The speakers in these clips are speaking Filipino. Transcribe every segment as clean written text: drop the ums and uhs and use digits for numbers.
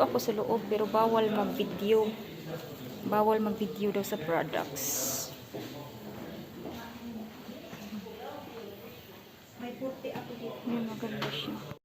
Nandito ako sa loob pero bawal mag-video. Bawal mag-video daw sa products. May puti ako dito. Maganda siya.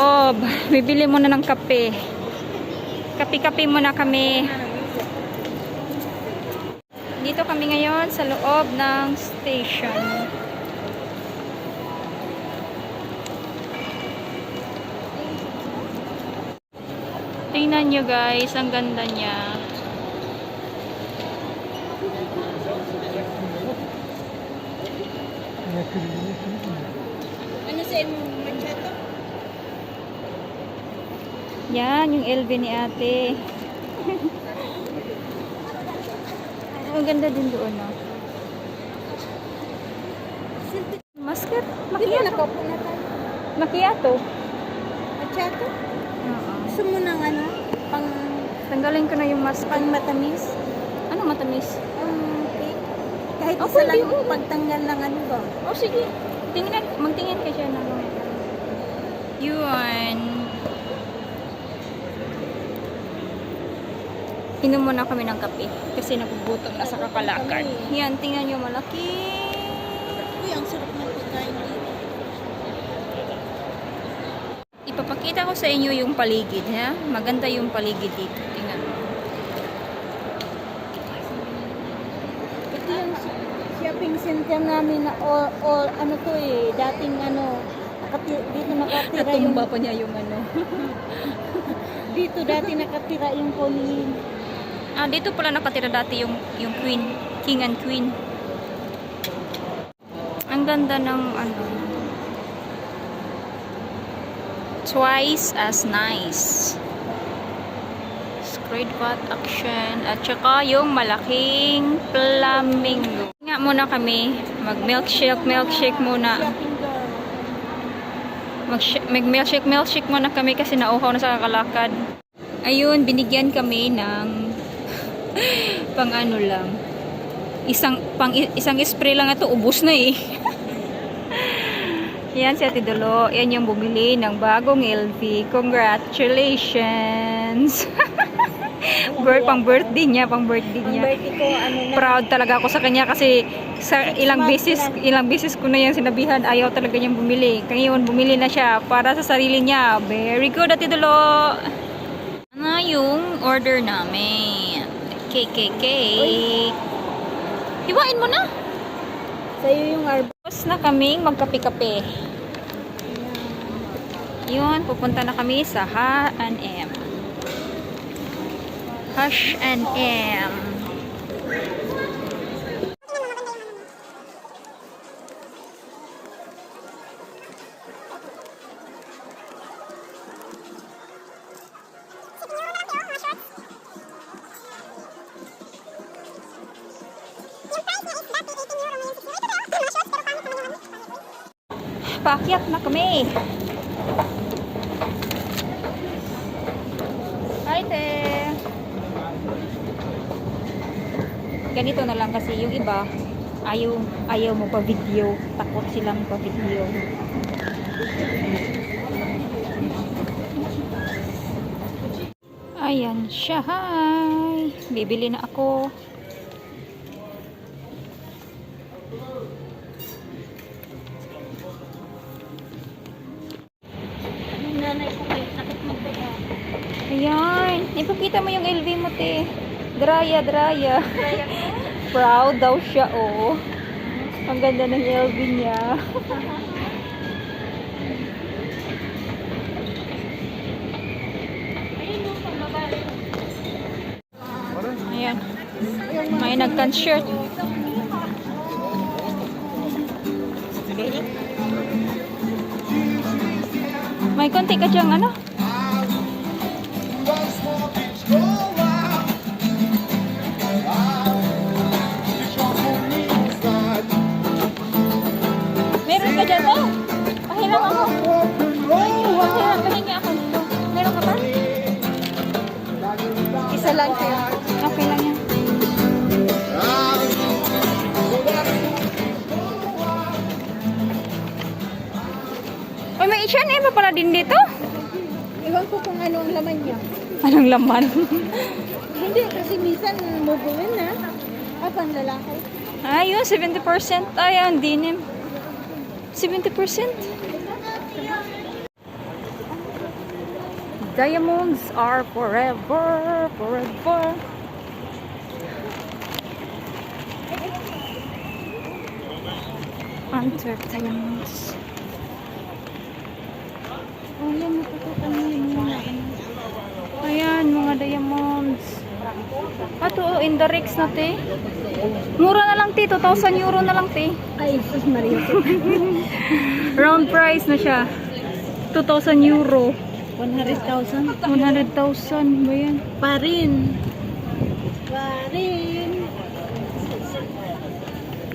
Oh, bibili muna ng kape. Kape-kape muna kami. Dito kami ngayon sa loob ng station. Tingnan nyo guys, ang ganda niya. Ano sa machato? Yan, yung LV ni ate. Ang ganda din doon, no? Masket? Macchiato. Macchiato. Machato? Oo. Gusto mo ng ano? Pang Tanggalin ko na yung mask. matamis? Ano matamis? Okay. Kahit Oh, isa pwede, lang oo. pagtanggal ng ano ba? Oh, sige. Magtingin ka siya ng yun. Inom muna kami ng kape kasi nagugutom na sa kakalakad. Yan, tingnan nyo malaki. Uy, ang sarap ng pagkain dito. Ipapakita ko sa inyo yung paligid, ha? Maganda yung paligid dito. Tingnan mo. system namin na all ano to eh, dating ano, dito nakatira yung, Natumba pa niya yung ano. dito dati nakatira yung queen. Ah, dito pala nakatira dati yung queen, king and queen. Ang ganda ng ano. Twice as nice. Squid pot action. At saka yung malaking flamingo. Nga muna kami. Mag-milkshake muna. Shopping girl. Mag-milkshake muna kami kasi nauhaw na sa kakalakad. Ayun, binigyan kami ng pang ano lang. Isang spray lang ito, ubos na eh. Yan si Ate Dolo. Yan yung bumili ng bagong LV. Congratulations! Pang birthday niya. Ang birthday ko, ano na. Proud talaga ako sa kanya kasi sa ilang beses ko na yan sinabihan, ayaw talaga niyang bumili. Ngayon, bumili na siya para sa sarili niya. Very good, Ate Dolo! Ano yung order namin? Cake. Hiwain mo na! Sa'yo yung arbor. Tapos na kaming magkape-kape. Yun, pupunta na kami sa H&M. H&M. Paakyat na kami. Hi, te. Ganito na lang kasi yung iba ayaw mo pa video. Takot silang pa video. Ayan siya. Hi. Bibili na ako. Ayan. Ipakita mo yung LV mo, te. Draya. Proud daw siya, oh. Ang ganda ng LV niya. Ayan. May nagkan-shirt. May konti ka diyang ano? Meron ka dyan, oh? Pahilang ako. Pahingi ako dito. Meron ka ba? Isa lang kayo. Okay lang yan. Uy, may H&M pa pala din dito? Ewan ko kung ano ang laman niya. Anong laman? Hindi, kasi minsan mubuin na. Pang lalaki. Ayun, 70%. Ayan, denim. 70%. Diamonds are forever. Antwerp diamonds. Oh, yan, matutukan mo yung mga ano. Ayan, mga diamonds. Ato, in the Rex na, te. Mura na lang, te. 2,000 euro na lang, te. Ay, sus Maria. Round price na siya. 2,000 euro. 100,000. 100,000 ba yan? Pa rin.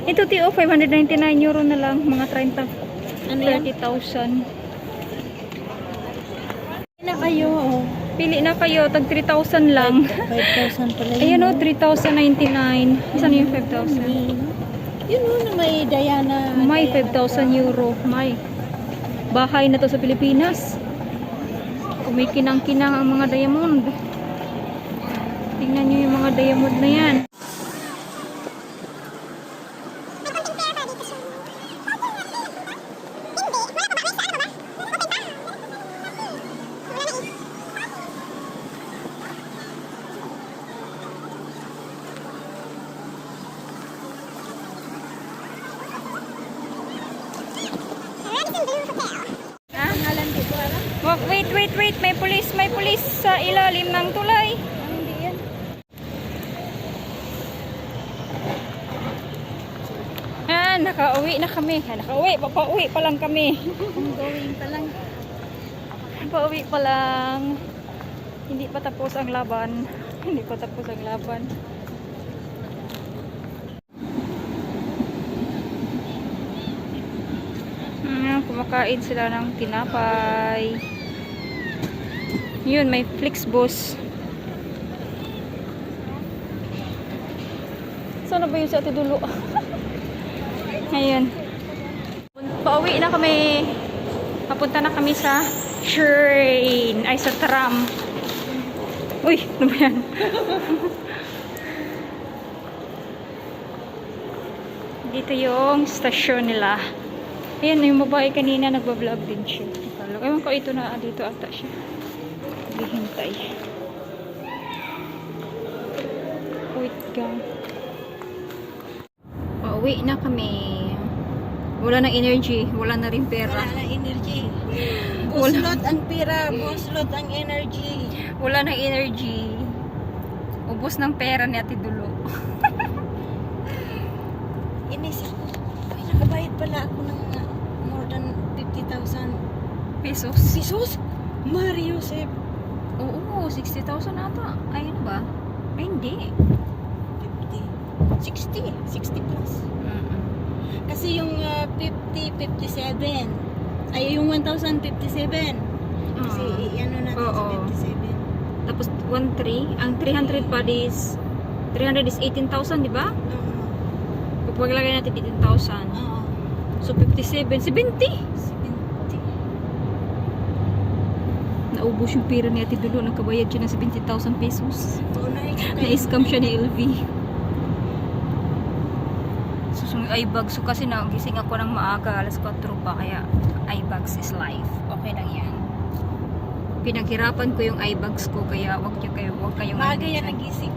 Ito, te, oh, 599 euro na lang. Mga 30. Ano yan? 30,000. Na kayo, oh. Pili na kayo. Tag 3,000 lang. 5,000 pala yun. Ayan, oh, 3,099. Saan yung 5,000? Yun mo na may Diana. May 5,000 euro. May. Bahay na to sa Pilipinas. Kumikinang-kinang ang mga diamond. Tingnan nyo yung mga diamond na yan. Wait, wait, wait. May pulis sa ilalim ng tulay. Hindi yan. Nakauwi na kami. Papauwi pa lang kami. Ongoing pa lang. Pauwi pa lang. Hindi pa tapos ang laban. Hindi pa tapos ang laban. Kumakain sila ng tinapay. Yun, may Flixbus. Sana ba yun si Ate Dulo? Ngayon. Pauwi na kami. Papunta na kami sa train. Ay, sa tram. Uy, ano ba yan? Dito yung stasyon nila. Ayan, yung babae kanina nagbablog din siya. Ewan ko, ito na dito ata siya. Hihintay. Wait gang. Pauwi na kami. Wala na energy. Wala na rin pera. Wala na energy. Buslot ang pira, buslot ang energy. Wala na energy. Ubos ng pera ni Ate Dulo. Inisip ko, ay nakabayad pala ako ng more than 50,000 Pesos. pesos. Mario Joseph. Oo, 60,000 ata. Ay, ano ba? Ay, hindi. 60 plus. Mm-mm. Kasi yung 57. Ay, yung 1,057. Kasi ano natin Oo. sa 57. Tapos 1,300. Ang 300 pa is 300 is 18,000, di ba? Oo. Kapag lagay natin 18,000. Oo. So 57, 70. 70. Naubos yung pera ni Ate Dulo. Nagkabayad siya ng 70,000 pesos. Oo na Na-scam siya ni LV. Susunod eyebags. So kasi nagising ako ng maaga. Alas 4 pa. Kaya eyebags is life. Okay lang yan. Pinaghirapan ko yung eyebags ko. Kaya wag kayong Maaga yan nagising.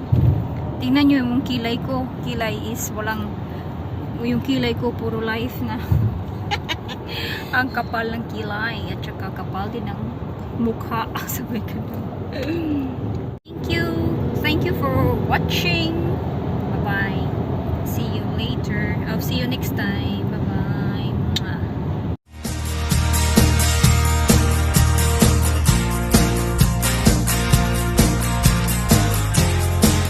Tingnan nyo yung kilay ko. Kilay is walang... Yung kilay ko puro life na. Ang kapal ng kilay. At saka kapal din ng mukha. Sabi ko na. Thank you. Thank you for watching. Bye-bye. See you later. I'll see you next time.